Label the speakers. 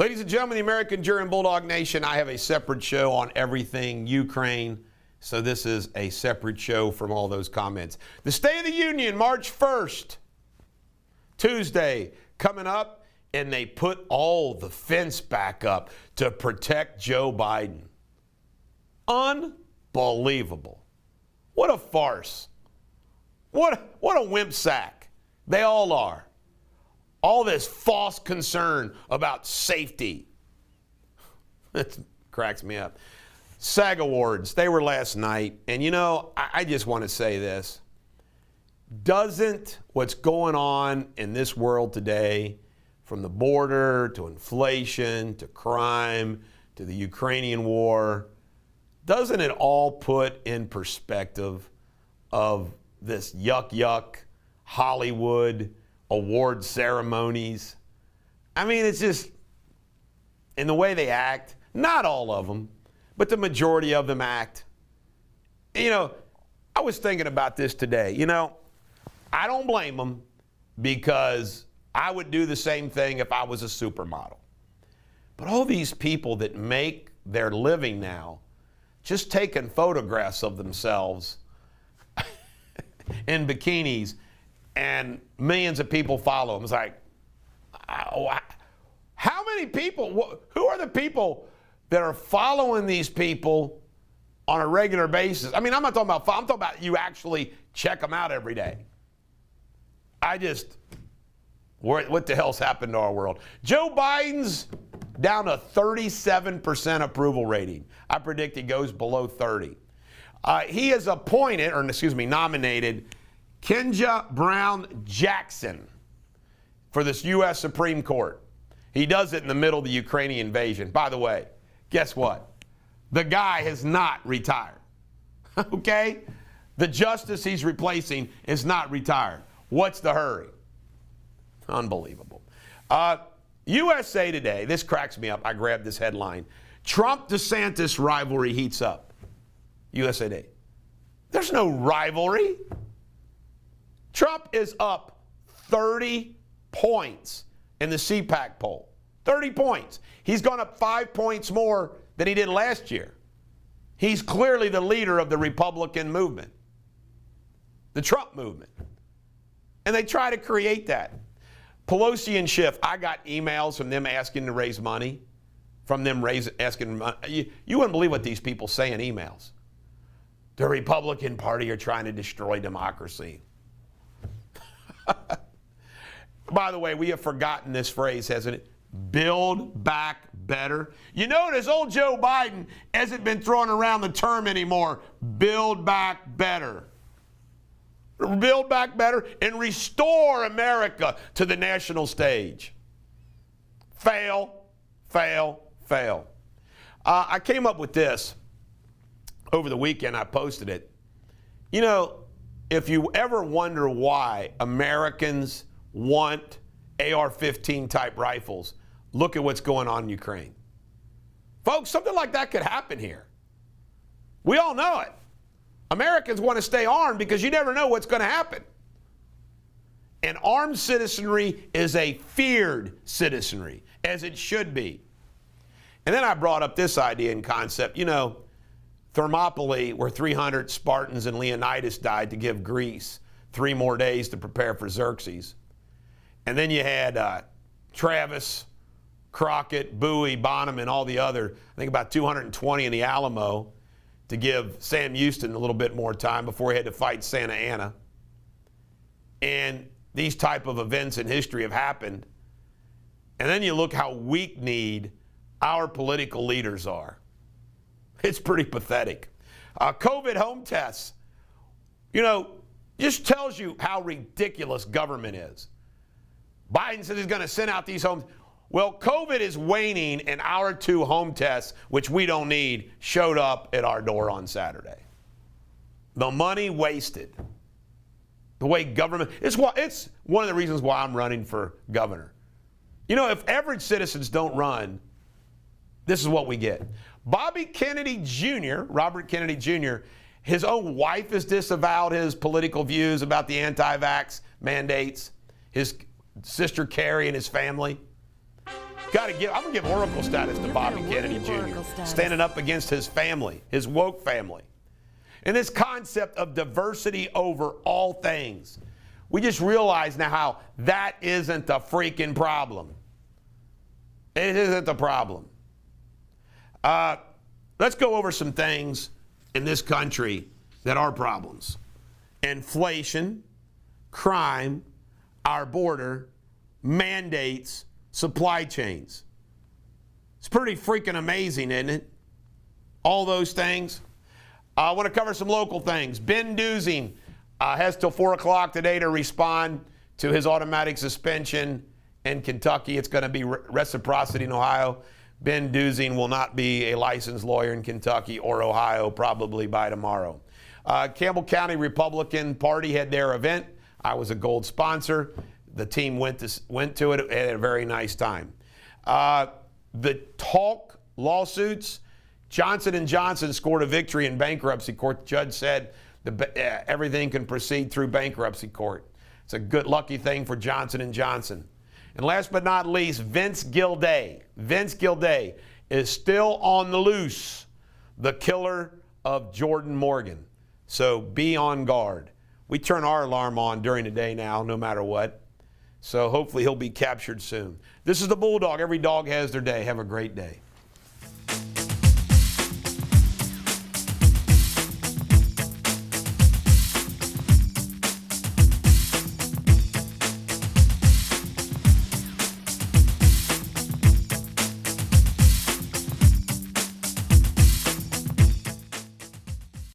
Speaker 1: Ladies and gentlemen, the American Jury and Bulldog Nation, I have a separate show on everything Ukraine. So this is a separate show from all those comments. The State of the Union, March 1st, Tuesday, coming up, and they put all the fence back up to protect Joe Biden. Unbelievable. What a farce. What a wimp sack. They all are. All this false concern about safety. It cracks me up. SAG Awards, they were last night. And you know, I just want to say this. Doesn't what's going on in this world today, from the border to inflation to crime to the Ukrainian war, doesn't it all put in perspective of this yuck Hollywood award ceremonies? I mean, it's just, in the way they act, not all of them, but the majority of them act. You know, I was thinking about this today. You know, I don't blame them, because I would do the same thing if I was a supermodel. But all these people that make their living now just taking photographs of themselves in bikinis, and millions of people follow them. It's like, how many people, who are the people that are following these people on a regular basis? I mean, I'm not talking about, I'm talking about you actually check them out every day. What the hell's happened to our world? Joe Biden's down to 37% approval rating. I predict he goes below 30. He has nominated Ketanji Brown Jackson for this U.S. Supreme Court. He does it in the middle of the Ukrainian invasion. By the way, guess what? The guy has not retired. Okay? The justice he's replacing is not retired. What's the hurry? Unbelievable. USA Today, this cracks me up. I grabbed this headline. Trump-DeSantis rivalry heats up. USA Today. There's no rivalry. Trump is up 30 points in the CPAC poll. 30 points. He's gone up 5 points more than he did last year. He's clearly the leader of the Republican movement, the Trump movement. And they try to create that. Pelosi and Schiff, I got emails from them asking to raise money, asking money. You wouldn't believe what these people say in emails. The Republican Party are trying to destroy democracy. By the way, we have forgotten this phrase, hasn't it? Build back better. You notice old Joe Biden hasn't been throwing around the term anymore. Build back better. Build back better and restore America to the national stage. Fail, fail, fail. I came up with this over the weekend. I posted it. You know, if you ever wonder why Americans want AR-15 type rifles, look at what's going on in Ukraine. Folks, something like that could happen here. We all know it. Americans want to stay armed because you never know what's going to happen. And armed citizenry is a feared citizenry, as it should be. And then I brought up this idea and concept. You know, Thermopylae, where 300 Spartans and Leonidas died to give Greece 3 more days to prepare for Xerxes. And then you had Travis, Crockett, Bowie, Bonham, and all the other, I think about 220 in the Alamo, to give Sam Houston a little bit more time before he had to fight Santa Anna. And these type of events in history have happened. And then you look how weak-kneed our political leaders are. It's pretty pathetic. COVID home tests, you know, just tells you how ridiculous government is. Biden says he's going to send out these homes. Well, COVID is waning, and our 2 home tests, which we don't need, showed up at our door on Saturday. The money wasted. The way government, it's one of the reasons why I'm running for governor. You know, if average citizens don't run, this is what we get. Bobby Kennedy Jr., Robert Kennedy Jr., his own wife has disavowed his political views about the anti-vax mandates. His sister Carrie and his family. I'm gonna give Oracle status to Bobby Kennedy Jr. Standing up against his family, his woke family. And this concept of diversity over all things. We just realize now how that isn't the freaking problem. It isn't the problem. Let's go over some things in this country that are problems. Inflation, crime, our border, mandates, supply chains. It's pretty freaking amazing, isn't it? All those things. I want to cover some local things. Ben Dusing has till 4 o'clock today to respond to his automatic suspension in Kentucky. It's going to be reciprocity in Ohio. Ben Dusing will not be a licensed lawyer in Kentucky or Ohio probably by tomorrow. Campbell County Republican Party had their event. I was a gold sponsor. The team went to it and had a very nice time. The Talc lawsuits, Johnson & Johnson scored a victory in bankruptcy court. The judge said everything can proceed through bankruptcy court. It's a good, lucky thing for Johnson & Johnson. And last but not least, Vince Gilday. Vince Gilday is still on the loose, the killer of Jordan Morgan. So be on guard. We turn our alarm on during the day now, no matter what. So hopefully he'll be captured soon. This is the Bulldog. Every dog has their day. Have a great day.